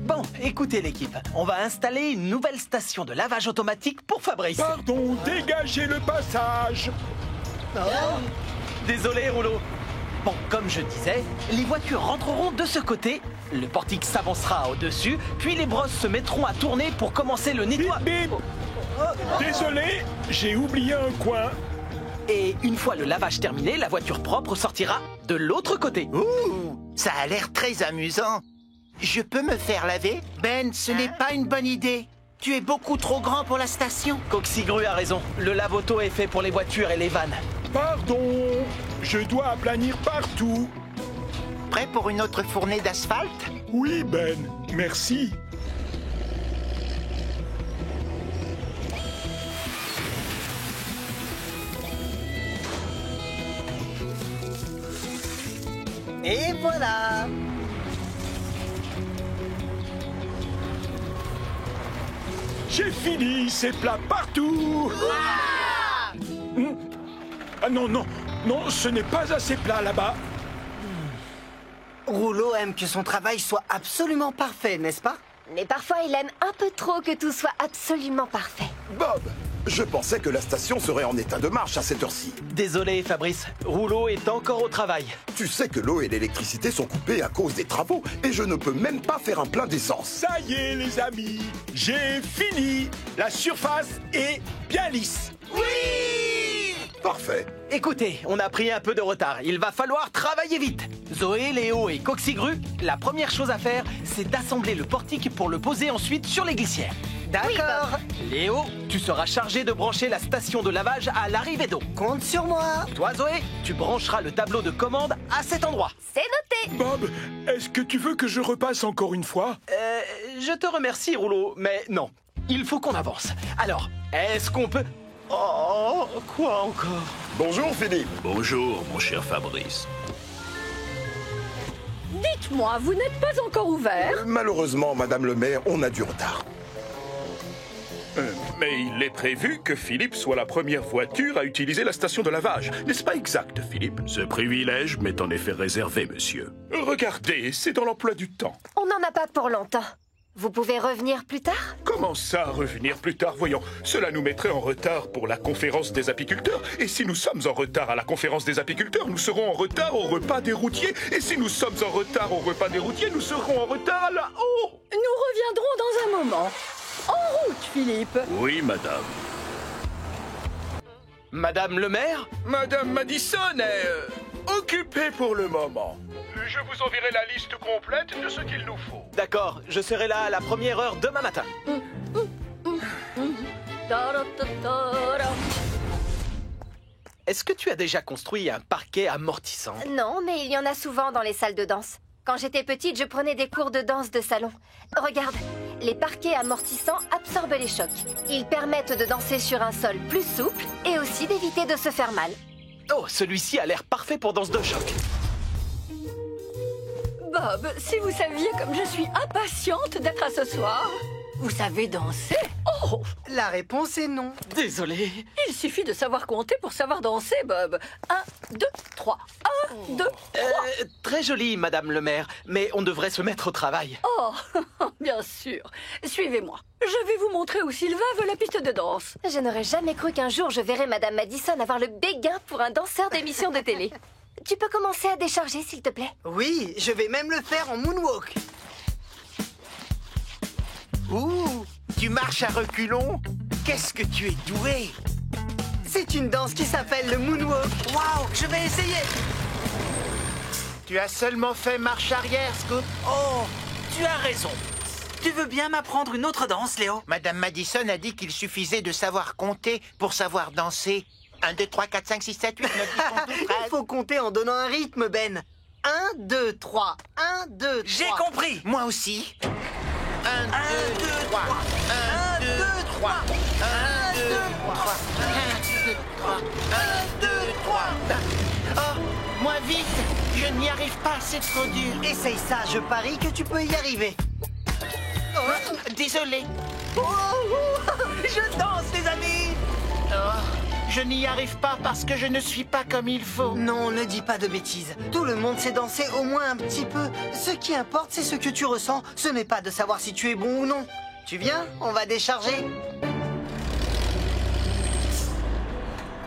Bon, écoutez l'équipe, on va installer une nouvelle station de lavage automatique pour Fabrice. Pardon, dégagez le passage. Désolé, Rouleau. Bon, comme je disais, les voitures rentreront de ce côté, le portique s'avancera au-dessus, puis les brosses se mettront à tourner pour commencer le Bip, nettoiement. bip. Désolé, j'ai oublié un coin. Et une fois le lavage terminé, la voiture propre sortira de l'autre côté. Ouh, ça a l'air très amusant. Je peux me faire laver? Ben, ce n'est pas une bonne idée. Tu es beaucoup trop grand pour la station. Coxigru a raison, le lave-auto est fait pour les voitures et les vannes. Pardon, je dois aplanir partout. Prêt pour une autre fournée d'asphalte? Oui, Ben, merci. Et voilà. J'ai fini, c'est plat partout. Ah non, non, non, ce n'est pas assez plat là-bas. Rouleau aime que son travail soit absolument parfait, n'est-ce pas? Mais parfois, il aime un peu trop que tout soit absolument parfait. Bob, je pensais que la station serait en état de marche à cette heure-ci. Désolé, Fabrice, Rouleau est encore au travail. Tu sais que l'eau et l'électricité sont coupées à cause des travaux et je ne peux même pas faire un plein d'essence. Ça y est, les amis, j'ai fini. La surface est bien lisse. Parfait. Écoutez, on a pris un peu de retard, il va falloir travailler vite. Zoé, Léo et Coxigru, la première chose à faire, c'est d'assembler le portique pour le poser ensuite sur les glissières. D'accord. Léo, tu seras chargé de brancher la station de lavage à l'arrivée d'eau. Compte sur moi. Toi, Zoé, tu brancheras le tableau de commande à cet endroit. C'est noté. Bob, est-ce que tu veux que je repasse encore une fois? Je te remercie, Rouleau, mais non. Il faut qu'on avance. Alors, est-ce qu'on peut... Oh, quoi encore? Bonjour Philippe. Bonjour, mon cher Fabrice. Dites-moi, vous n'êtes pas encore ouvert? Malheureusement, Madame le maire, on a du retard. Mais il est prévu que Philippe soit la première voiture à utiliser la station de lavage. N'est-ce pas exact, Philippe? Ce privilège m'est en effet réservé, monsieur. Regardez, c'est dans l'emploi du temps. On n'en a pas pour longtemps. Vous pouvez revenir plus tard? Comment ça, revenir plus tard? Voyons, cela nous mettrait en retard pour la conférence des apiculteurs. Et si nous sommes en retard à la conférence des apiculteurs, nous serons en retard au repas des routiers. Et si nous sommes en retard au repas des routiers, nous serons en retard à la... Oh! Nous reviendrons dans un moment. En route, Philippe. Oui, madame. Madame le maire? Madame Madison est occupée pour le moment. Je vous enverrai la liste complète de ce qu'il nous faut. D'accord, je serai là à la première heure demain matin. Est-ce que tu as déjà construit un parquet amortissant? Non, mais il y en a souvent dans les salles de danse. Quand j'étais petite, je prenais des cours de danse de salon. Regarde, les parquets amortissants absorbent les chocs. Ils permettent de danser sur un sol plus souple et aussi d'éviter de se faire mal. Oh, celui-ci a l'air parfait pour danse de choc. Bob, si vous saviez comme je suis impatiente d'être à ce soir. Vous savez danser? Oh! La réponse est non. Désolé. Il suffit de savoir compter pour savoir danser, Bob. 1, 2, 3. 1, 2, 3. Très joli, Madame le maire, mais on devrait se mettre au travail. Oh, bien sûr. Suivez-moi. Je vais vous montrer où Sylvain veut la piste de danse. Je n'aurais jamais cru qu'un jour je verrais Madame Madison avoir le béguin pour un danseur d'émission de télé. Tu peux commencer à décharger, s'il te plaît? Oui, je vais même le faire en moonwalk. Ouh, tu marches à reculons? Qu'est-ce que tu es doué! C'est une danse qui s'appelle le moonwalk. Waouh, je vais essayer. Tu as seulement fait marche arrière, Scoop. Oh, tu as raison. Tu veux bien m'apprendre une autre danse, Léo? Madame Madison a dit qu'il suffisait de savoir compter pour savoir danser. 1, 2, 3, 4, 5, 6, 7, 8, 9, 10, 11, 12, 13. Il faut compter en donnant un rythme, Ben. 1, 2, 3. 1, 2, 3. J'ai compris. Moi aussi. 1, 2, 3. 1, 2, 3. 1, 2, 3. 1, 2, 3. 1, 2, 3. Oh, moins vite. Je n'y arrive pas, c'est trop dur. Essaye ça, je parie que tu peux y arriver. Désolé. Oh, je danse, les amis. Oh, Je n'y arrive pas parce que je ne suis pas comme il faut. Non, ne dis pas de bêtises. Tout le monde sait danser au moins un petit peu. Ce qui importe, c'est ce que tu ressens. Ce n'est pas de savoir si tu es bon ou non. Tu viens? On va décharger.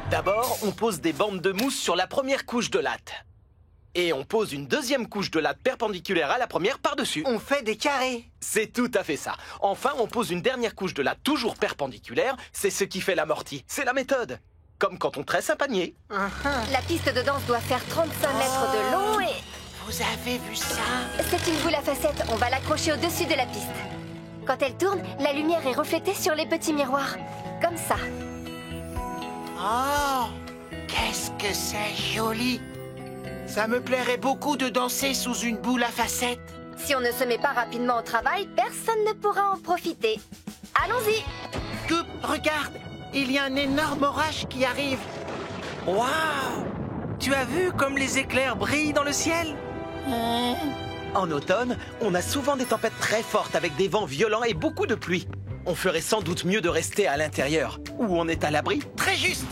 D'abord, on pose des bandes de mousse sur la première couche de latte. Et on pose une deuxième couche de latte perpendiculaire à la première par-dessus. On fait des carrés. C'est tout à fait ça. Enfin, on pose une dernière couche de latte toujours perpendiculaire. C'est ce qui fait l'amorti. C'est la méthode. Comme quand on tresse un panier. La piste de danse doit faire 35 mètres de long et... Vous avez vu ça? C'est une boule à facettes. On va l'accrocher au-dessus de la piste. Quand elle tourne, la lumière est reflétée sur les petits miroirs. Comme ça. Oh, qu'est-ce que c'est joli! Ça me plairait beaucoup de danser sous une boule à facettes. Si on ne se met pas rapidement au travail, personne ne pourra en profiter. Allons-y! Scoop, regarde! Il y a un énorme orage qui arrive. Waouh! Tu as vu comme les éclairs brillent dans le ciel? En automne, on a souvent des tempêtes très fortes avec des vents violents et beaucoup de pluie. On ferait sans doute mieux de rester à l'intérieur, où on est à l'abri. Très juste!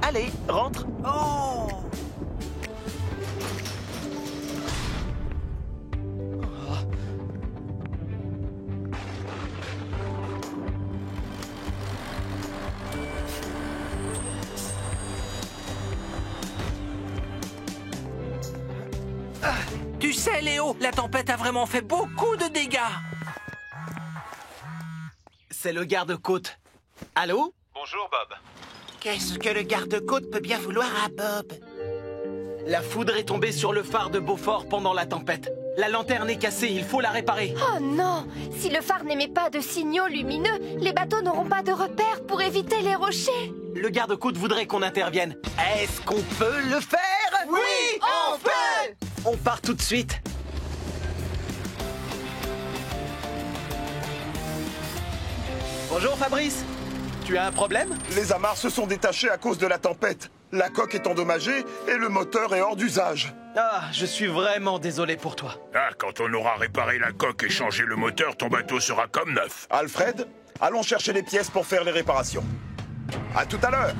Allez, rentre. Oh! Tu sais, Léo, la tempête a vraiment fait beaucoup de dégâts. C'est le garde-côte. Allô? Bonjour, Bob. Qu'est-ce que le garde-côte peut bien vouloir à Bob? La foudre est tombée sur le phare de Beaufort pendant la tempête. La lanterne est cassée, il faut la réparer. Oh non! Si le phare n'émet pas de signaux lumineux, les bateaux n'auront pas de repères pour éviter les rochers. Le garde-côte voudrait qu'on intervienne. Est-ce qu'on peut le faire? Oui, on peut! On part tout de suite. Bonjour Fabrice. Tu as un problème? Les amarres se sont détachées à cause de la tempête. La coque est endommagée et le moteur est hors d'usage. Ah, je suis vraiment désolé pour toi. Ah, quand on aura réparé la coque et changé le moteur, ton bateau sera comme neuf. Alfred, allons chercher les pièces pour faire les réparations. À tout à l'heure.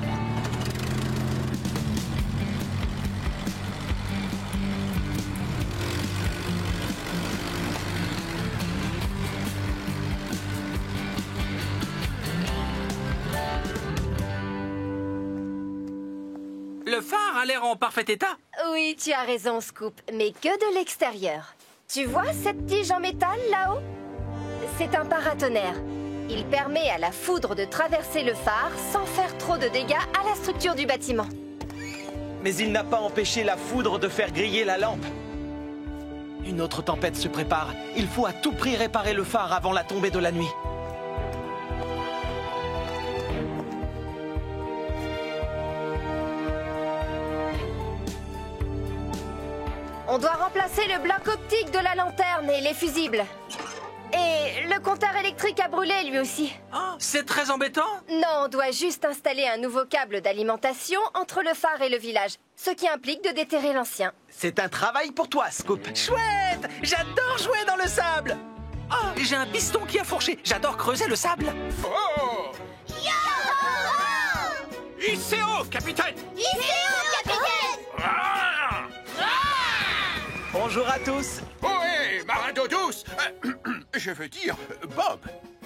Le phare a l'air en parfait état. Oui, tu as raison, Scoop, mais que de l'extérieur. Tu vois cette tige en métal là-haut? C'est un paratonnerre. Il permet à la foudre de traverser le phare sans faire trop de dégâts à la structure du bâtiment. Mais il n'a pas empêché la foudre de faire griller la lampe. Une autre tempête se prépare. Il faut à tout prix réparer le phare avant la tombée de la nuit. On doit remplacer le bloc optique de la lanterne et les fusibles. Et le compteur électrique a brûlé lui aussi. Oh, c'est très embêtant. Non, on doit juste installer un nouveau câble d'alimentation entre le phare et le village, ce qui implique de déterrer l'ancien. C'est un travail pour toi, Scoop. Chouette! J'adore jouer dans le sable. Oh, j'ai un piston qui a fourché. J'adore creuser le sable. Oh! Hissez haut, capitaine! Ah! Bonjour à tous. Ohé, marin d'eau douce! Je veux dire, Bob,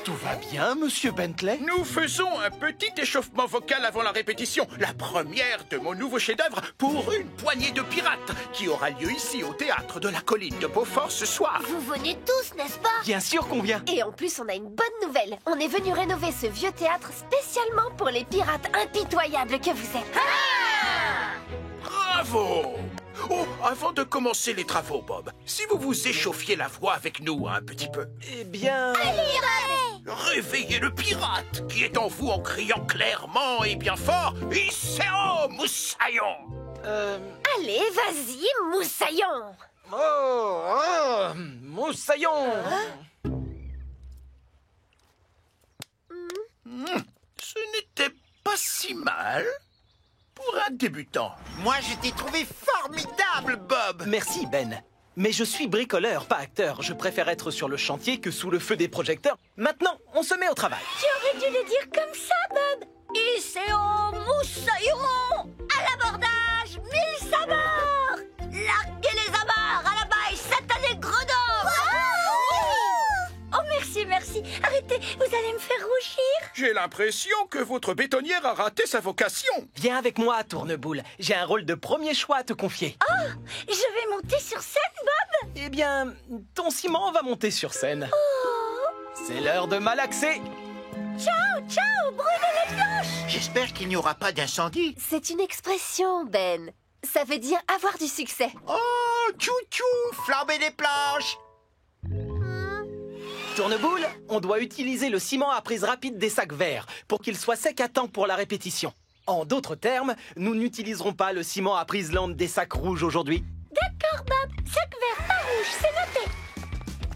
Tout va bien, monsieur Bentley? nous faisons un petit échauffement vocal avant la répétition, la première de mon nouveau chef-d'œuvre pour une poignée de pirates, qui aura lieu ici au théâtre de la colline de Beaufort ce soir. Vous venez tous, n'est-ce pas? Bien sûr qu'on vient. Et en plus, on a une bonne nouvelle. On est venu rénover ce vieux théâtre spécialement pour les pirates impitoyables que vous êtes. Bravo! Oh, avant de commencer les travaux, Bob, si vous vous échauffiez la voix avec nous un petit peu. Eh bien... Réveillez le pirate qui est en vous en criant clairement et bien fort « Isseo Moussaillon !» Allez, vas-y, moussaillon. Moussaillon. Ce n'était pas si mal pour un débutant. Moi, je t'ai trouvé formidable, Bob. Merci, Ben. Mais je suis bricoleur, pas acteur. Je préfère être sur le chantier que sous le feu des projecteurs. Maintenant, on se met au travail. Tu aurais dû le dire comme ça, Bob. Iseo Moussaïron. À l'abordage, 1000 sabords. Larguez les amarres à la baille satané gredin. Oh, merci, merci. Arrêtez, vous allez me faire rougir. J'ai l'impression que votre bétonnière a raté sa vocation. Viens avec moi, Tourneboule. J'ai un rôle de premier choix à te confier. Oh, je vais monter sur scène, Bob. Eh bien, ton ciment va monter sur scène. C'est l'heure de malaxer. Ciao, ciao, brûlez les planches. J'espère qu'il n'y aura pas d'incendie. C'est une expression, Ben. Ça veut dire avoir du succès. Oh, tchou-tchou, flambez les planches. Tourneboule, on doit utiliser le ciment à prise rapide des sacs verts pour qu'il soit sec à temps pour la répétition. En d'autres termes, nous n'utiliserons pas le ciment à prise lente des sacs rouges aujourd'hui. D'accord, Bob. Sac vert, pas rouge, c'est noté.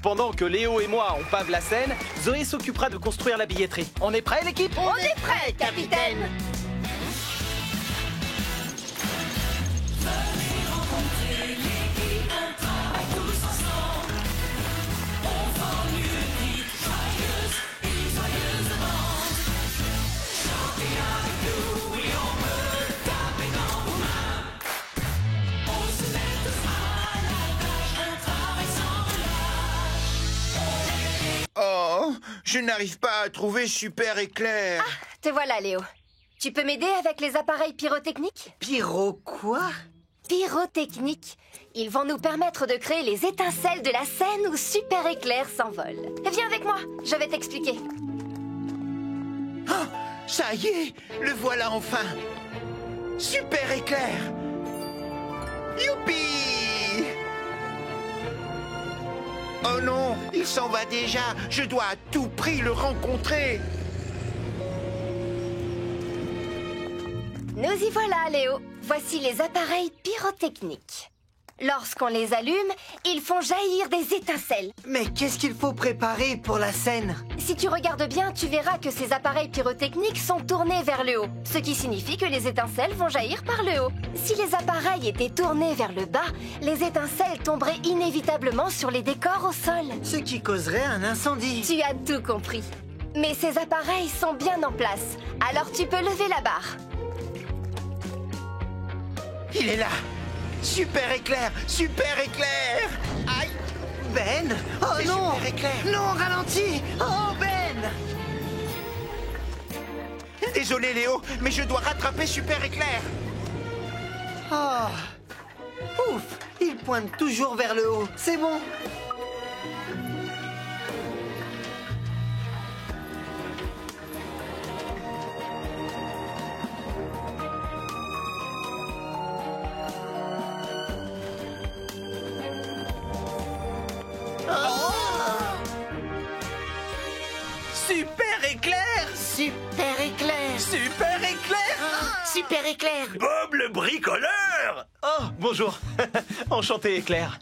Pendant que Léo et moi on pave la scène, Zoé s'occupera de construire la billetterie. On est prêts, l'équipe? On est prêt, capitaine. Oh, je n'arrive pas à trouver super éclair. Te voilà, Léo. Tu peux m'aider avec les appareils pyrotechniques? Pyro quoi? Pyrotechniques. Ils vont nous permettre de créer les étincelles de la scène où Super Éclair s'envole. Viens avec moi, je vais t'expliquer. Oh, ça y est, le voilà enfin. Super éclair. Youpi! Oh non, il s'en va déjà. Je dois à tout prix le rencontrer. Nous y voilà, Léo. Voici les appareils pyrotechniques. Lorsqu'on les allume, ils font jaillir des étincelles. Mais qu'est-ce qu'il faut préparer pour la scène? Si tu regardes bien, tu verras que ces appareils pyrotechniques sont tournés vers le haut, ce qui signifie que les étincelles vont jaillir par le haut. Si les appareils étaient tournés vers le bas, les étincelles tomberaient inévitablement sur les décors au sol. Ce qui causerait un incendie. Tu as tout compris. Mais ces appareils sont bien en place, alors tu peux lever la barre. Il est là. Super éclair, super éclair. Aïe. Ben! Oh C'est non! super éclair. Non, ralentis! Oh Ben! Désolé Léo, mais je dois rattraper super éclair. Oh! Ouf! Il pointe toujours vers le haut. C'est bon. Super Éclair! Super éclair. Super Éclair! Super éclair. Bob le bricoleur. Oh, bonjour. Enchanté, Éclair.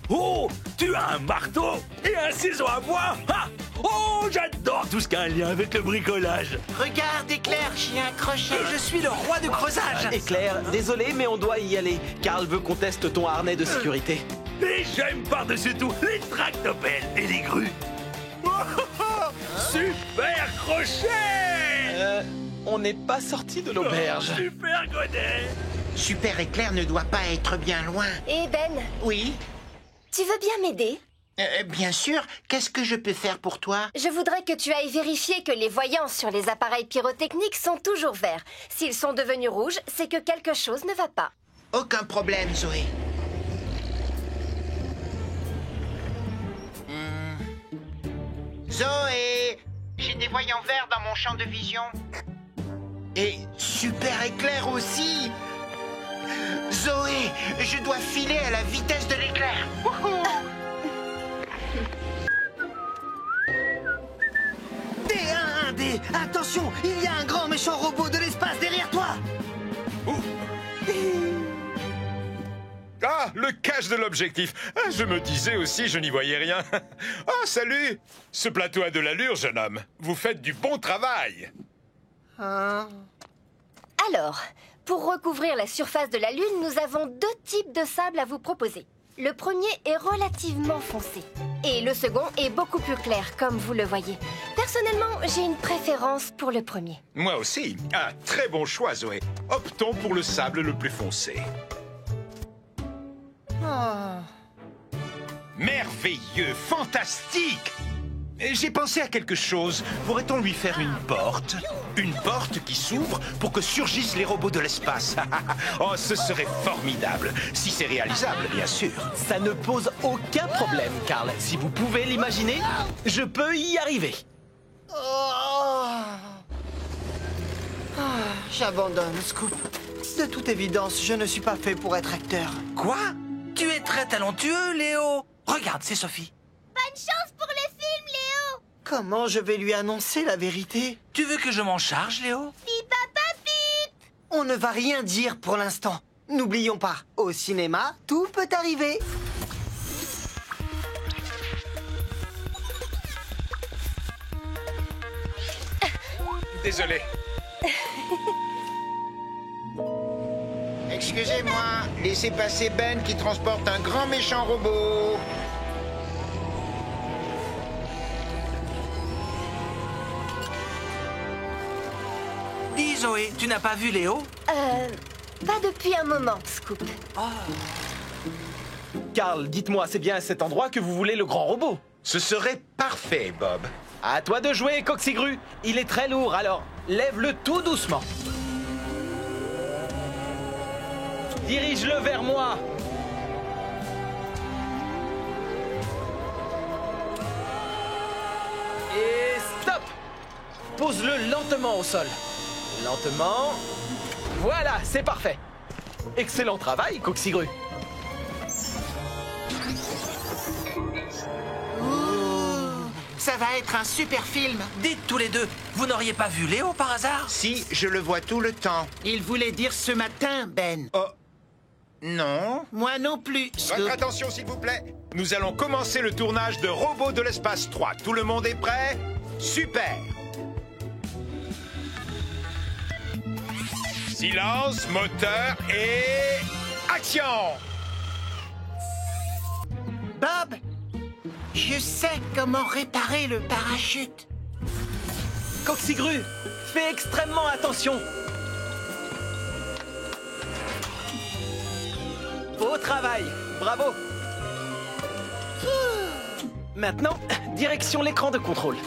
Oh, tu as un marteau et un ciseau à bois. Ah, oh, j'adore tout ce qui a un lien avec le bricolage. Regarde éclair, j'ai un crochet. Je suis le roi du creusage. Éclair, désolé, mais on doit y aller. Karl veut qu'on teste ton harnais de sécurité. Et j'aime par-dessus tout les tractopelles et les grues. Super crochet. On n'est pas sorti de l'auberge. Super godet. Super éclair ne doit pas être bien loin. Et Ben, Oui, tu veux bien m'aider? bien sûr. Qu'est-ce que je peux faire pour toi? Je voudrais que tu ailles vérifier que les voyants sur les appareils pyrotechniques sont toujours verts. S'ils sont devenus rouges, c'est que quelque chose ne va pas. Aucun problème, Zoé. Zoé, j'ai des voyants verts dans mon champ de vision. Et super éclair aussi. Zoé, je dois filer à la vitesse de l'éclair. Wouhou. D1-1D, attention, il y a un grand méchant robot de l'espace derrière toi. Ah, le cache de l'objectif. Ah, je me disais aussi, je n'y voyais rien. Ah, salut. Ce plateau a de l'allure, jeune homme. Vous faites du bon travail. Alors, Pour recouvrir la surface de la Lune, nous avons 2 types de sable à vous proposer. Le premier est relativement foncé. Et le second est beaucoup plus clair, comme vous le voyez. Personnellement, j'ai une préférence pour le premier. Moi aussi. Un très bon choix, Zoé. Optons pour le sable le plus foncé. Merveilleux, fantastique! J'ai pensé à quelque chose. Pourrait-on lui faire une porte? Une porte qui s'ouvre pour que surgissent les robots de l'espace. Oh, ce serait formidable. Si c'est réalisable, bien sûr. Ça ne pose aucun problème, Carl. Si vous pouvez l'imaginer, je peux y arriver. J'abandonne, Scoop. De toute évidence, je ne suis pas fait pour être acteur. Quoi? Tu es très talentueux, Léo. Regarde, c'est Sophie. Bonne chance pour le film, Léo. Comment je vais lui annoncer la vérité? Tu veux que je m'en charge, Léo? Pip, papa, pip. On ne va rien dire pour l'instant. N'oublions pas, au cinéma, tout peut arriver. Désolé. Excusez-moi, laissez passer Ben qui transporte un grand méchant robot. Dis, Zoé, tu n'as pas vu Léo? Pas depuis un moment, Scoop. Carl, dites-moi, c'est bien à cet endroit que vous voulez le grand robot? Ce serait parfait, Bob. À toi de jouer, Coxigru. Il est très lourd, alors lève-le tout doucement. Dirige-le vers moi. Et stop. Pose-le lentement au sol. Lentement. Voilà, c'est parfait. Excellent travail, Coxigru. Ça va être un super film. Dites tous les deux, vous n'auriez pas vu Léo par hasard? Si, je le vois tout le temps. Il voulait dire ce matin, Ben. Oh, Non, moi non plus. votre attention, s'il vous plaît. Nous allons commencer le tournage de Robots de l'espace 3. Tout le monde est prêt? Super! Silence, moteur et... action! Bob, je sais comment réparer le parachute. Coxigru, fais extrêmement attention. Beau travail, bravo. Maintenant, direction l'écran de contrôle.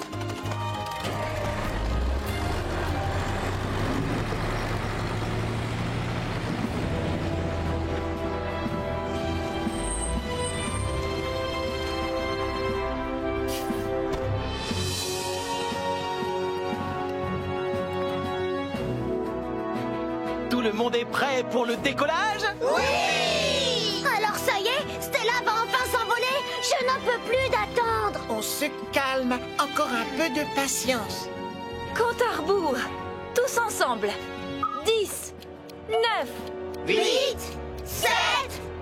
Tout le monde est prêt pour le décollage? Oui! Alors ça y est, Stella va enfin s'envoler. Je n'en peux plus d'attendre. On se calme, encore un peu de patience. Compte à rebours. Tous ensemble. 10, 9, 8, 7,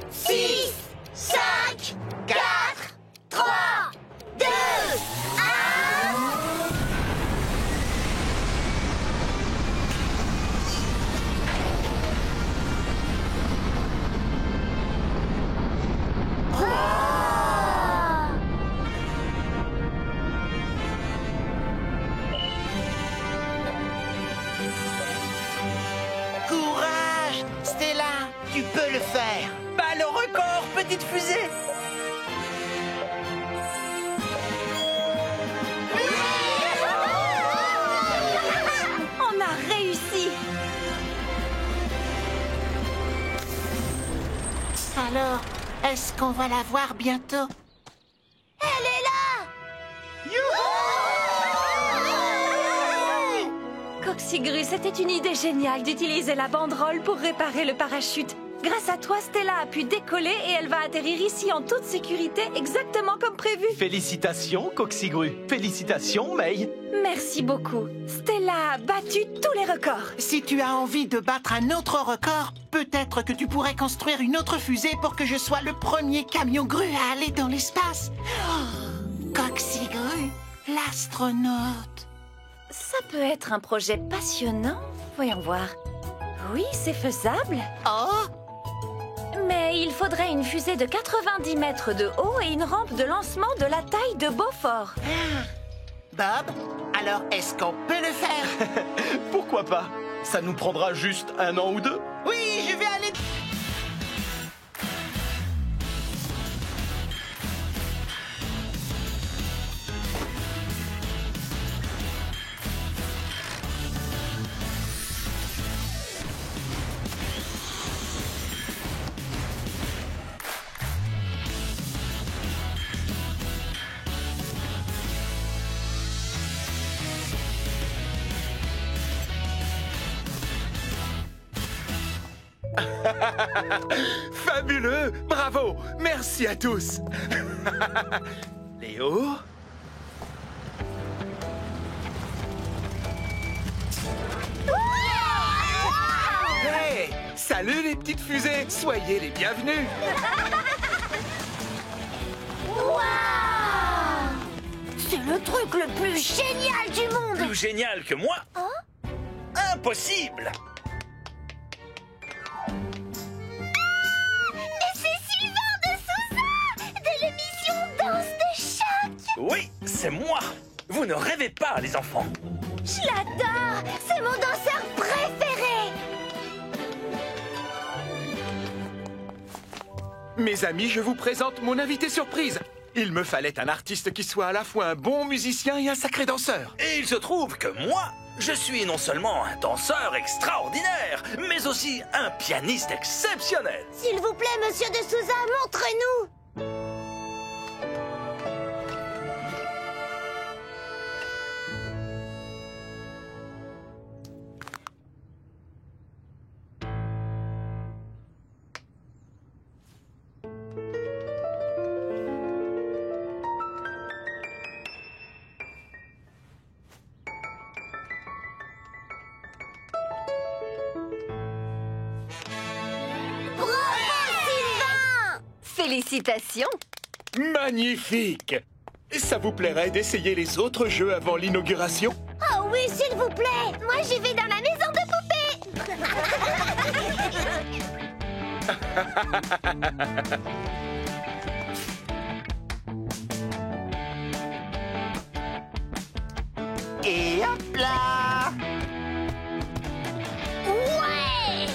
6, 5, 4, 3, 2, 1... Courage, Stella, tu peux le faire. Pas le record, petite fusée. on a réussi. Alors, est-ce qu'on va la voir bientôt? Elle est là! Coxigru, c'était une idée géniale d'utiliser la banderole pour réparer le parachute. Grâce à toi, Stella a pu décoller et elle va atterrir ici en toute sécurité, exactement comme prévu. Félicitations, Coxigru. Félicitations, May. Merci beaucoup. Stella a battu tous les records. Si tu as envie de battre un autre record, peut-être que tu pourrais construire une autre fusée pour que je sois le premier camion grue à aller dans l'espace. Oh, Coxigru, l'astronaute. Ça peut être un projet passionnant. Voyons voir. Oui, c'est faisable. Oh! Mais il faudrait une fusée de 90 mètres de haut et une rampe de lancement de la taille de Beaufort. Bob, alors est-ce qu'on peut le faire? Pourquoi pas? Ça nous prendra juste 1 an ou 2. Oui, je vais aller... Fabuleux! Bravo! Merci à tous! Léo? Hey! Salut les petites fusées! Soyez les bienvenus! C'est le truc le plus génial du monde! Plus génial que moi? Impossible! Mais c'est Sylvain de Sousa! De l'émission Danse de choc! Oui, c'est moi! Vous ne rêvez pas, les enfants! Je l'adore! C'est mon danseur préféré! Mes amis, je vous présente mon invité surprise. Il me fallait un artiste qui soit à la fois un bon musicien et un sacré danseur. Et il se trouve que moi, je suis non seulement un danseur extraordinaire, mais aussi un pianiste exceptionnel. S'il vous plaît, monsieur de Sousa, montrez-nous! Félicitations! Magnifique! Ça vous plairait d'essayer les autres jeux avant l'inauguration? Oh oui, s'il vous plaît! Moi, j'y vais dans la maison de poupées! Et hop là! Ouais!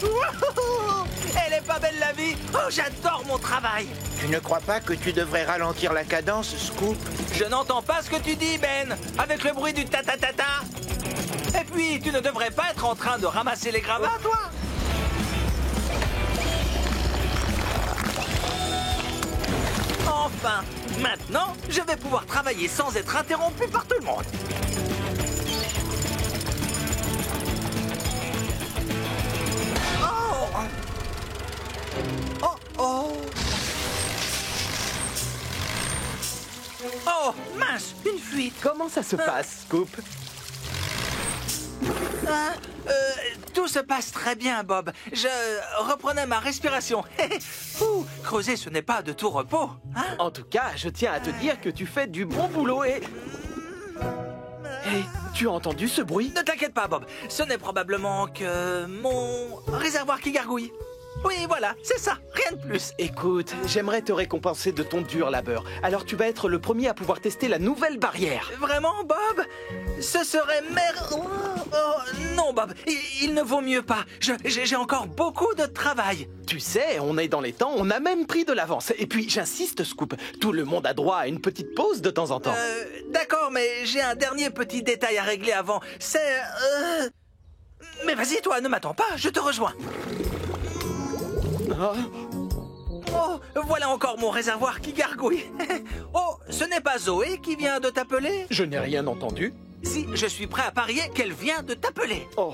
Wouhou! Elle est pas belle la vie! Oh, j'adore mon travail! Tu ne crois pas que tu devrais ralentir la cadence, Scoop? Je n'entends pas ce que tu dis, Ben! Avec le bruit du ta-ta-ta-ta! Et puis, tu ne devrais pas être en train de ramasser les gravats, toi! Enfin! Maintenant, je vais pouvoir travailler sans être interrompu par tout le monde! Oh! Oh! Oh, mince, une fuite. Comment ça se passe, Scoop? Tout se passe très bien, Bob. Je reprenais ma respiration. Ouh, creuser, ce n'est pas de tout repos. Hein? En tout cas, je tiens à te dire que tu fais du bon boulot et... Hey, tu as entendu ce bruit? Ne t'inquiète pas, Bob. Ce n'est probablement que mon réservoir qui gargouille. Oui, voilà, c'est ça, rien de plus. Écoute, j'aimerais te récompenser de ton dur labeur. Alors tu vas être le premier à pouvoir tester la nouvelle barrière. Vraiment, Bob? Ce serait non, Bob, il ne vaut mieux pas. J'ai encore beaucoup de travail. Tu sais, on est dans les temps, on a même pris de l'avance. Et puis, j'insiste, Scoop, tout le monde a droit à une petite pause de temps en temps. D'accord, mais j'ai un dernier petit détail à régler avant. C'est... Mais vas-y, toi, ne m'attends pas, je te rejoins. Oh, voilà encore mon réservoir qui gargouille. Oh, ce n'est pas Zoé qui vient de t'appeler? Je n'ai rien entendu. Si, je suis prêt à parier qu'elle vient de t'appeler. Oh.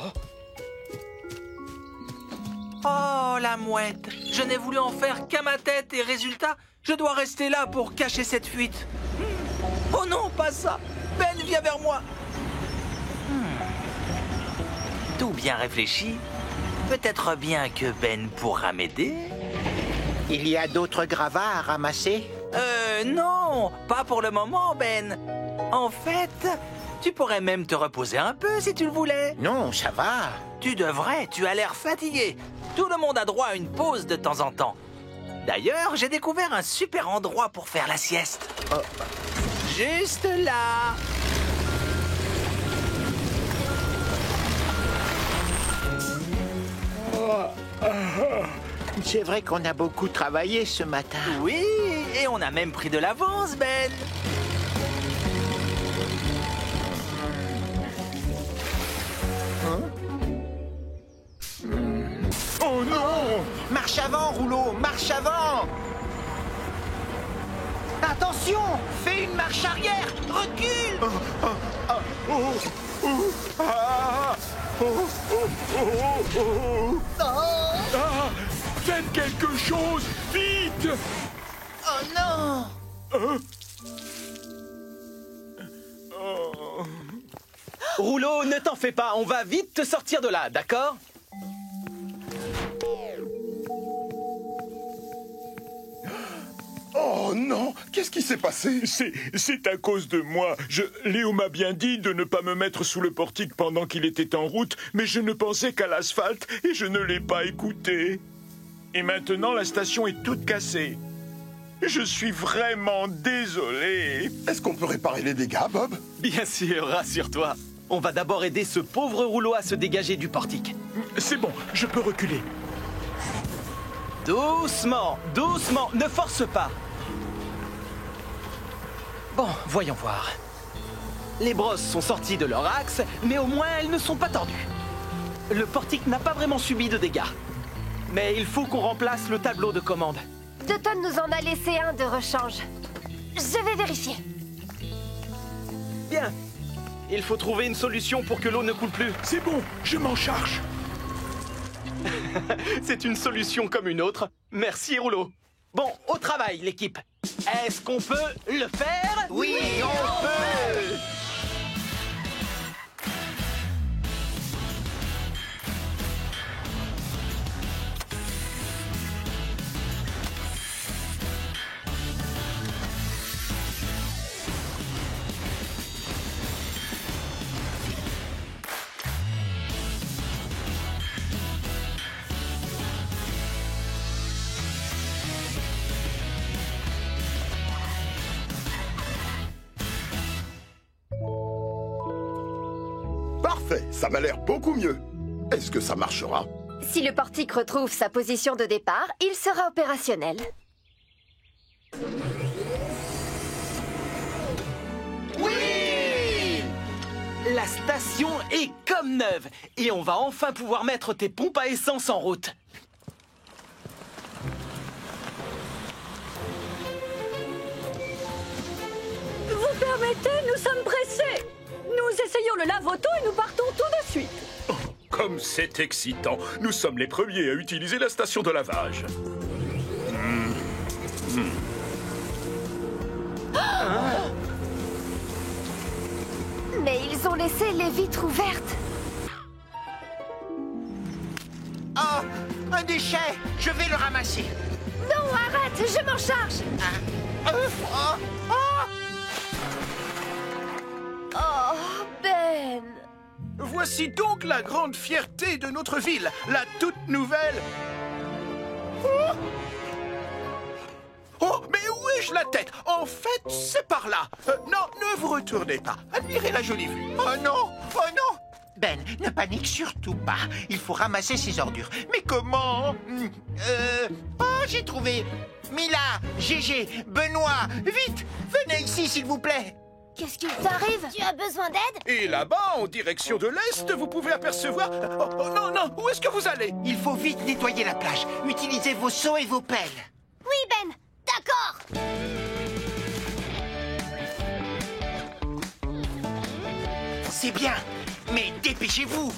Oh, la mouette. Je n'ai voulu en faire qu'à ma tête et résultat, je dois rester là pour cacher cette fuite. Oh non, pas ça. Ben, viens vers moi. tout bien réfléchi, peut-être bien que Ben pourra m'aider. Il y a d'autres gravats à ramasser? Non, pas pour le moment, Ben. En fait, tu pourrais même te reposer un peu si tu le voulais. Non, ça va. Tu devrais, tu as l'air fatigué. Tout le monde a droit à une pause de temps en temps. D'ailleurs, j'ai découvert un super endroit pour faire la sieste. Oh. Juste là. C'est vrai qu'on a beaucoup travaillé ce matin. Oui, et on a même pris de l'avance, Ben. Oh non! Marche avant, Rouleau, marche avant! Attention! Fais une marche arrière! Recule! Ah, faites quelque chose, vite! Oh non! Rouleau, ne t'en fais pas, on va vite te sortir de là, d'accord? Oh non, qu'est-ce qui s'est passé? C'est à cause de moi. Léo m'a bien dit de ne pas me mettre sous le portique pendant qu'il était en route, mais je ne pensais qu'à l'asphalte et je ne l'ai pas écouté. Et maintenant, la station est toute cassée. Je suis vraiment désolé. Est-ce qu'on peut réparer les dégâts, Bob? Bien sûr, rassure-toi. On va d'abord aider ce pauvre Rouleau à se dégager du portique. C'est bon, je peux reculer. Doucement, doucement, ne force pas. Bon, voyons voir. Les brosses sont sorties de leur axe, mais au moins elles ne sont pas tordues. Le portique n'a pas vraiment subi de dégâts. Mais il faut qu'on remplace le tableau de commande. Dutton nous en a laissé un de rechange. Je vais vérifier. Bien. Il faut trouver une solution pour que l'eau ne coule plus. C'est bon, je m'en charge. C'est une solution comme une autre. Merci, Rouleau. Bon, au travail, l'équipe. Est-ce qu'on peut le faire? Oui, on peut! Parfait, ça m'a l'air beaucoup mieux. Est-ce que ça marchera? Si le portique retrouve sa position de départ, il sera opérationnel. Oui! La station est comme neuve et on va enfin pouvoir mettre tes pompes à essence en route. Vous permettez, nous sommes pressés. Nous essayons le lave-auto et nous partons tout de suite. Oh, comme c'est excitant. Nous sommes les premiers à utiliser la station de lavage. Mais ils ont laissé les vitres ouvertes. Oh, un déchet! Je vais le ramasser. Non, arrête, je m'en charge. Oh, Ben. Voici donc la grande fierté de notre ville, la toute nouvelle... Oh, mais où ai-je la tête? En fait, c'est par là. Non, ne vous retournez pas. Admirez la jolie vue. Oh non! Oh non! Ben, ne panique surtout pas. Il faut ramasser ces ordures. Mais comment? Oh, j'ai trouvé. Mila, Gégé, Benoît, vite! Venez ici, s'il vous plaît. Qu'est-ce qui t'arrive? Tu as besoin d'aide? Et là-bas, en direction de l'est, vous pouvez apercevoir... Oh, oh, non, non, où est-ce que vous allez? Il faut vite nettoyer la plage. Utilisez vos seaux et vos pelles. Oui, Ben. D'accord. C'est bien. Mais dépêchez-vous.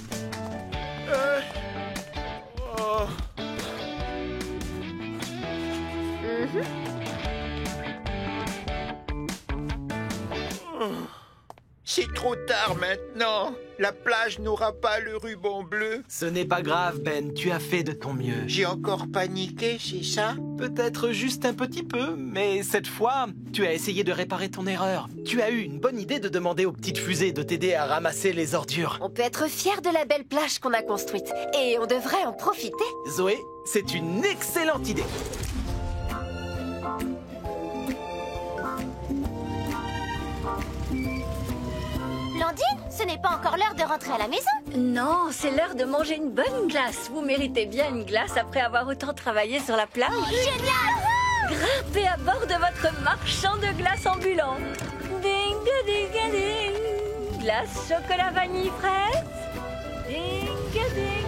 Oh. C'est trop tard maintenant. La plage n'aura pas le ruban bleu. Ce n'est pas grave, Ben, tu as fait de ton mieux. J'ai encore paniqué, c'est ça? Peut-être juste un petit peu, mais cette fois, tu as essayé de réparer ton erreur. Tu as eu une bonne idée de demander aux petites fusées de t'aider à ramasser les ordures. On peut être fier de la belle plage qu'on a construite. Et on devrait en profiter. Zoé, c'est une excellente idée. Blandine, ce n'est pas encore l'heure de rentrer à la maison. Non, c'est l'heure de manger une bonne glace. Vous méritez bien une glace après avoir autant travaillé sur la plage. Génial! Grimpez à bord de votre marchand de glace ambulant. Ding, ding, ding. Glace, chocolat, vanille, fraise. Ding, ding, ding.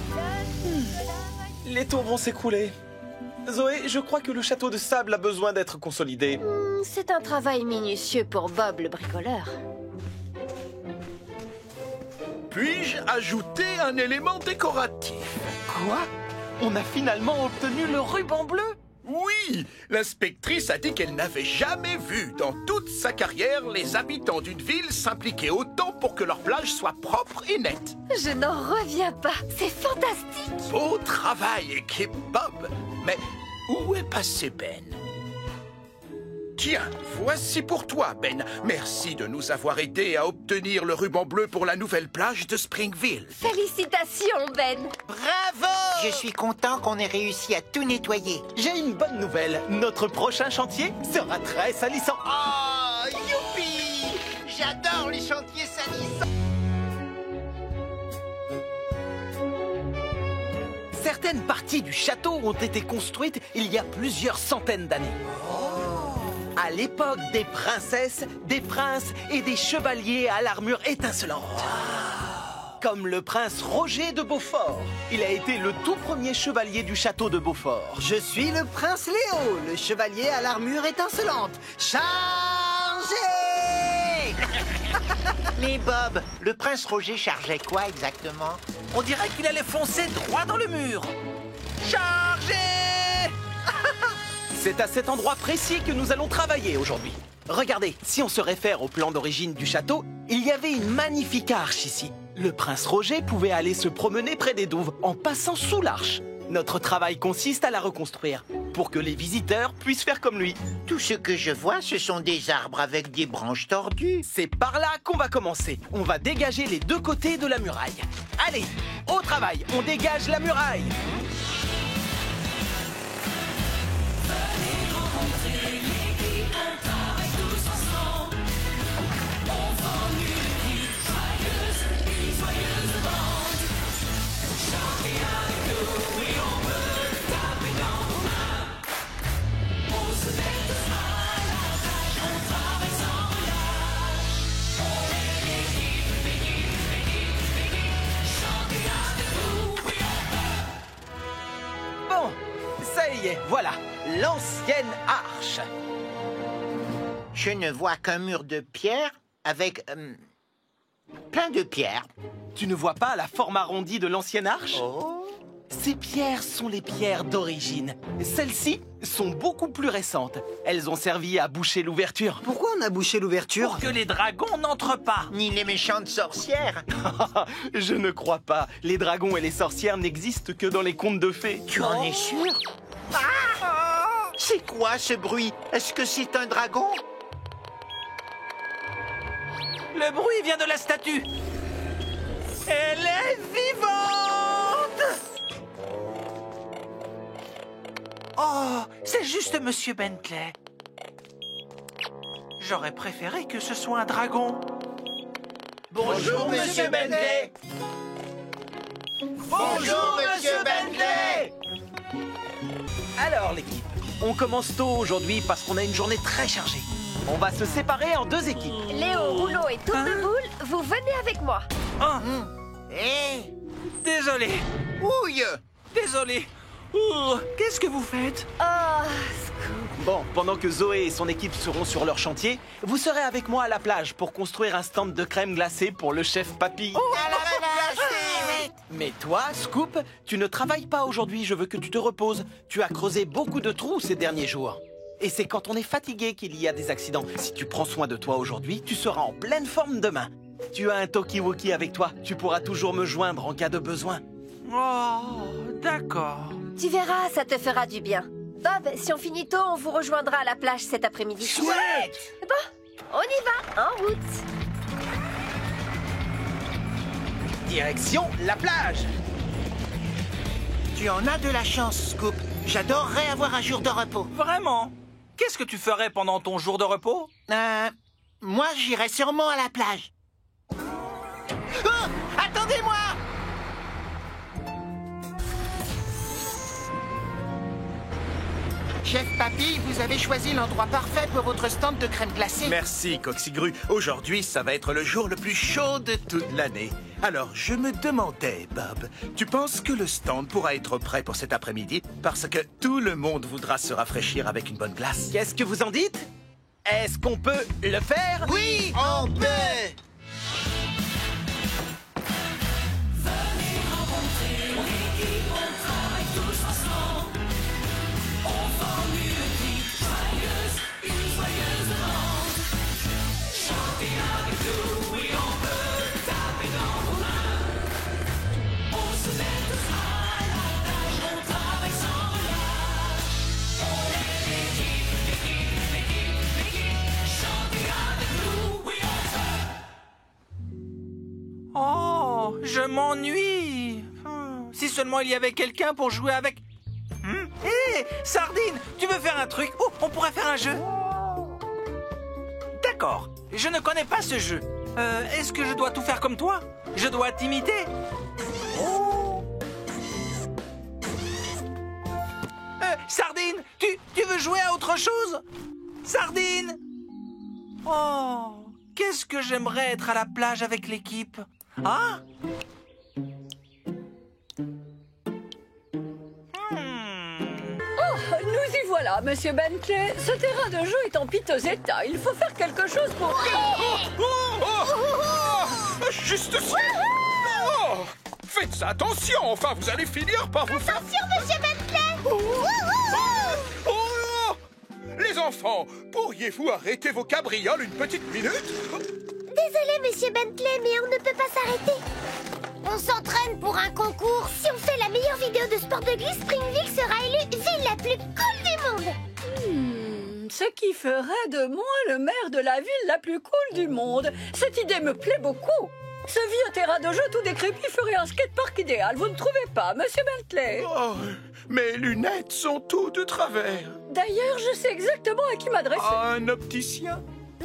Glace, chocolat, vanille. Les tours vont s'écrouler. Zoé, je crois que le château de sable a besoin d'être consolidé. C'est un travail minutieux pour Bob le bricoleur. Puis-je ajouter un élément décoratif? Quoi? On a finalement obtenu le ruban bleu? Oui, l'inspectrice a dit qu'elle n'avait jamais vu dans toute sa carrière les habitants d'une ville s'impliquer autant pour que leur plage soit propre et nette. Je n'en reviens pas. C'est fantastique. Beau travail, équipe Bob. Mais où est passé Ben? Tiens, voici pour toi, Ben. Merci de nous avoir aidés à obtenir le ruban bleu pour la nouvelle plage de Springville. Félicitations, Ben. Bravo! Je suis content qu'on ait réussi à tout nettoyer. J'ai une bonne nouvelle. Notre prochain chantier sera très salissant. Oh, youpi! J'adore les chantiers salissants. Certaines parties du château ont été construites il y a plusieurs centaines d'années. À l'époque des princesses, des princes et des chevaliers à l'armure étincelante. Comme le prince Roger de Beaufort. Il a été le tout premier chevalier du château de Beaufort. Je suis le prince Léo, le chevalier à l'armure étincelante. Chargez! Mais Bob, le prince Roger chargeait quoi exactement? On dirait qu'il allait foncer droit dans le mur. Chargez! C'est à cet endroit précis que nous allons travailler aujourd'hui. Regardez, si on se réfère au plan d'origine du château, il y avait une magnifique arche ici. Le prince Roger pouvait aller se promener près des douves en passant sous l'arche. Notre travail consiste à la reconstruire, pour que les visiteurs puissent faire comme lui. Tout ce que je vois, ce sont des arbres avec des branches tordues. C'est par là qu'on va commencer. On va dégager les deux côtés de la muraille. Allez, au travail, on dégage la muraille. Bon, ça y est, voilà, l'ancienne arche. Je ne vois qu'un mur de pierre avec plein de pierres. Tu ne vois pas la forme arrondie de l'ancienne arche? Oh. Ces pierres sont les pierres d'origine. Celles-ci sont beaucoup plus récentes. Elles ont servi à boucher l'ouverture. Pourquoi on a bouché l'ouverture? Pour que les dragons n'entrent pas. Ni les méchantes sorcières. Je ne crois pas. Les dragons et les sorcières n'existent que dans les contes de fées. Tu en es sûr? Ah! C'est quoi ce bruit? Est-ce que c'est un dragon? Le bruit vient de la statue. Elle est vivante! Oh, c'est juste Monsieur Bentley. J'aurais préféré que ce soit un dragon. Bonjour, Monsieur Bentley. Bonjour, Monsieur Bentley. Alors l'équipe, on commence tôt aujourd'hui parce qu'on a une journée très chargée. On va se séparer en deux équipes. Léo, Rouleau et Tourneboule, vous venez avec moi. Oh, Hé! désolé, Ouille! désolé. Oh, qu'est-ce que vous faites? Oh, Bon, pendant que Zoé et son équipe seront sur leur chantier, vous serez avec moi à la plage pour construire un stand de crème glacée pour le chef Papy. À la glacée! Mais toi, Scoop, tu ne travailles pas aujourd'hui, je veux que tu te reposes. Tu as creusé beaucoup de trous ces derniers jours. Et c'est quand on est fatigué qu'il y a des accidents. Si tu prends soin de toi aujourd'hui, tu seras en pleine forme demain. Tu as un talkie-walkie avec toi. Tu pourras toujours me joindre en cas de besoin. Oh, d'accord. Tu verras, ça te fera du bien. Bob, si on finit tôt, on vous rejoindra à la plage cet après-midi. Chouette! Bon, on y va, en route. Direction la plage. Tu en as de la chance, Scoop. J'adorerais avoir un jour de repos. Vraiment? Qu'est-ce que tu ferais pendant ton jour de repos? Moi, j'irais sûrement à la plage. Oh! Attendez-moi! Chef Papy, vous avez choisi l'endroit parfait pour votre stand de crème glacée. Merci, Coxigru. Aujourd'hui, ça va être le jour le plus chaud de toute l'année. Alors, je me demandais, Bob, tu penses que le stand pourra être prêt pour cet après-midi? Parce que tout le monde voudra se rafraîchir avec une bonne glace. Qu'est-ce que vous en dites? Est-ce qu'on peut le faire? Oui, on peut! Oh, je m'ennuie. Si seulement il y avait quelqu'un pour jouer avec... Hé, Sardine, tu veux faire un truc? Oh, on pourrait faire un jeu. D'accord, je ne connais pas ce jeu. Est-ce que je dois tout faire comme toi? Je dois t'imiter? Sardine, tu veux jouer à autre chose? Sardine? Oh, qu'est-ce que j'aimerais être à la plage avec l'équipe. Hein? Oh, nous y voilà, Monsieur Bentley. Ce terrain de jeu est en piteux état. Il faut faire quelque chose pour... Juste ça! Oh, faites attention, enfin, vous allez finir par vous faire... Attention, Monsieur Bentley! Oh! Les enfants, pourriez-vous arrêter vos cabrioles une petite minute? Désolé, Monsieur Bentley, mais on ne peut pas s'arrêter. On s'entraîne pour un concours. Si on fait la meilleure vidéo de sport de glisse, Springville sera élue ville la plus cool du monde. Ce qui ferait de moi le maire de la ville la plus cool du monde. Cette idée me plaît beaucoup. Ce vieux terrain de jeu tout décrépit ferait un skatepark idéal, vous ne trouvez pas, Monsieur Bentley? Oh, mes lunettes sont tout de travers. D'ailleurs, je sais exactement à qui m'adresser. Un opticien?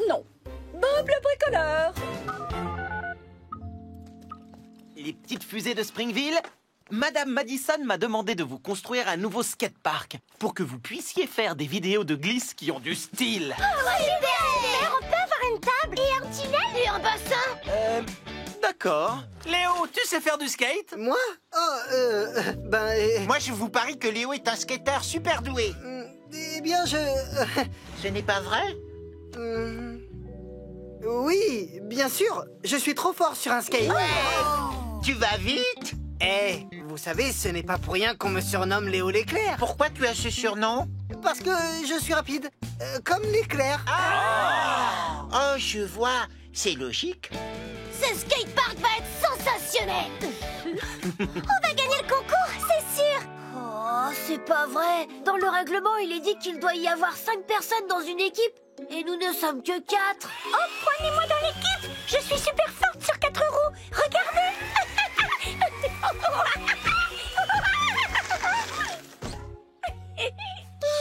Non. Bob le bricoleur. Les petites fusées de Springville? Madame Madison m'a demandé de vous construire un nouveau skatepark pour que vous puissiez faire des vidéos de glisse qui ont du style. On peut avoir une table et un tunnel et un bassin. D'accord. Léo, tu sais faire du skate? Moi? Moi, je vous parie que Léo est un skateur super doué. Eh bien, Ce n'est pas vrai? Oui, bien sûr. Je suis trop fort sur un skate. Tu vas vite? Eh, vous savez, ce n'est pas pour rien qu'on me surnomme Léo l'éclair. Pourquoi tu as ce surnom? Parce que je suis rapide. Comme l'éclair. Oh, je vois. C'est logique. Ce skatepark va être sensationnel. On va gagner le concours, c'est sûr. Oh, c'est pas vrai. Dans le règlement, il est dit qu'il doit y avoir 5 personnes dans une équipe. Et nous ne sommes que 4. Oh, prenez-moi dans l'équipe. Je suis super forte sur 4 roues. Regardez.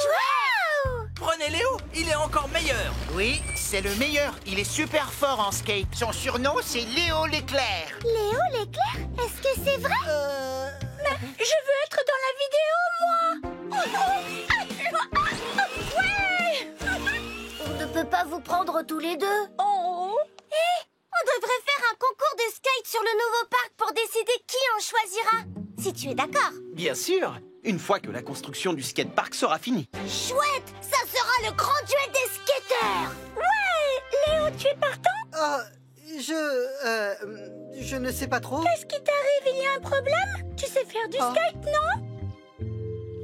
Wow! Prenez Léo, il est encore meilleur. Oui, c'est le meilleur. Il est super fort en skate. Son surnom, c'est Léo l'éclair. Léo l'éclair? Est-ce que c'est vrai? Mais je veux être dans la vidéo, moi. Ouais! On ne peut pas vous prendre tous les deux. Oh. On devrait faire un concours de skate sur le nouveau parc pour décider qui en choisira. Si tu es d'accord. Bien sûr. Une fois que la construction du skatepark sera finie. Chouette! Ça sera le grand duel des skateurs. Ouais! Léo, tu es partant? Je ne sais pas trop. Qu'est-ce qui t'arrive? Il y a un problème? Tu sais faire du skate, non?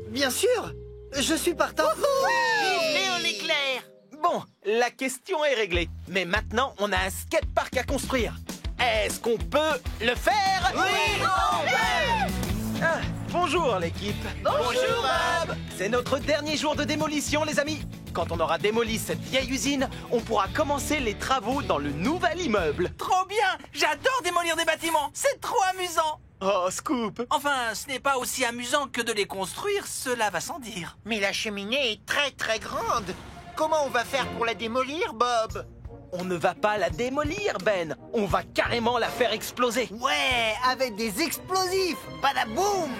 Bien sûr. Je suis partant. Vive Léo l'éclair! Bon, la question est réglée. Mais maintenant, on a un skatepark à construire. Est-ce qu'on peut le faire? Oui, on peut! Ah, bonjour l'équipe. Bonjour, Bob! C'est notre dernier jour de démolition, les amis. Quand on aura démoli cette vieille usine, on pourra commencer les travaux dans le nouvel immeuble. Trop bien! J'adore démolir des bâtiments. C'est trop amusant. Oh, Scoop! Enfin, ce n'est pas aussi amusant que de les construire, cela va sans dire. Mais la cheminée est très très grande. Comment on va faire pour la démolir, Bob? On ne va pas la démolir, Ben. On va carrément la faire exploser. Ouais, avec des explosifs. Badaboum.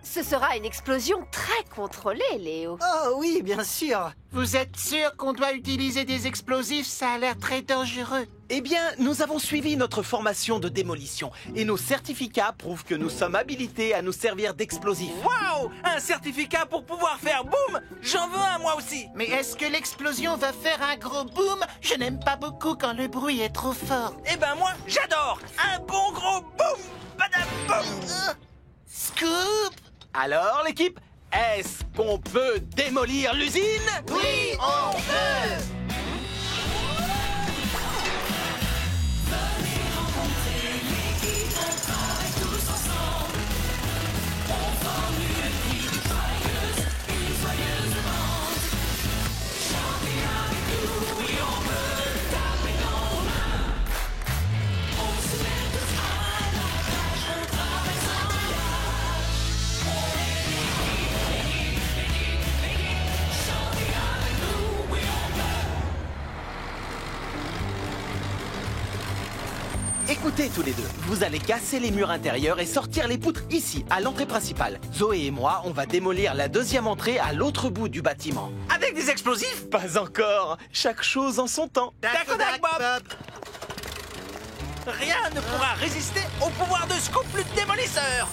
Ce sera une explosion très contrôlée, Léo. Oh oui, bien sûr. Vous êtes sûr qu'on doit utiliser des explosifs? Ça a l'air très dangereux. Eh bien, nous avons suivi notre formation de démolition et nos certificats prouvent que nous sommes habilités à nous servir d'explosifs. Waouh! Un certificat pour pouvoir faire boum! J'en veux un, moi aussi! Mais est-ce que l'explosion va faire un gros boom? Je n'aime pas beaucoup quand le bruit est trop fort. Eh ben moi, j'adore! Un bon gros boum! Badaboum! Scoop! Alors, l'équipe, est-ce qu'on peut démolir l'usine? Oui, on peut! Écoutez tous les deux, vous allez casser les murs intérieurs et sortir les poutres ici, à l'entrée principale. Zoé et moi, on va démolir la deuxième entrée à l'autre bout du bâtiment. Avec des explosifs? Pas encore, chaque chose en son temps. D'accord, Bob! Rien ne pourra résister au pouvoir de Scoop le démolisseur!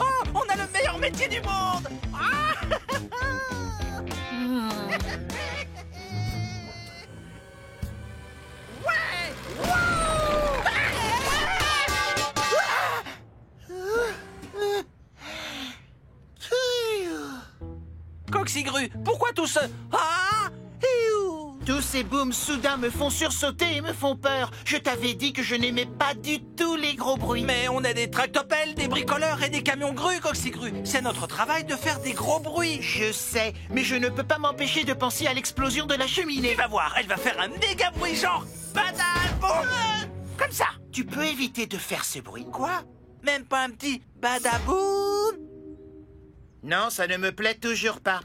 Oh, on a le meilleur métier du monde! Coxigru, pourquoi tout ce... Ah! Hiou! Tous ces booms soudains me font sursauter et me font peur. Je t'avais dit que je n'aimais pas du tout les gros bruits. Mais on a des tractopelles, des bricoleurs et des camions grues, Coxigru. C'est notre travail de faire des gros bruits. Je sais, mais je ne peux pas m'empêcher de penser à l'explosion de la cheminée. Tu vas voir, elle va faire un méga bruit genre... Badaboum! Comme ça. Tu peux éviter de faire ce bruit. Quoi? Même pas un petit badaboum? Non, ça ne me plaît toujours pas.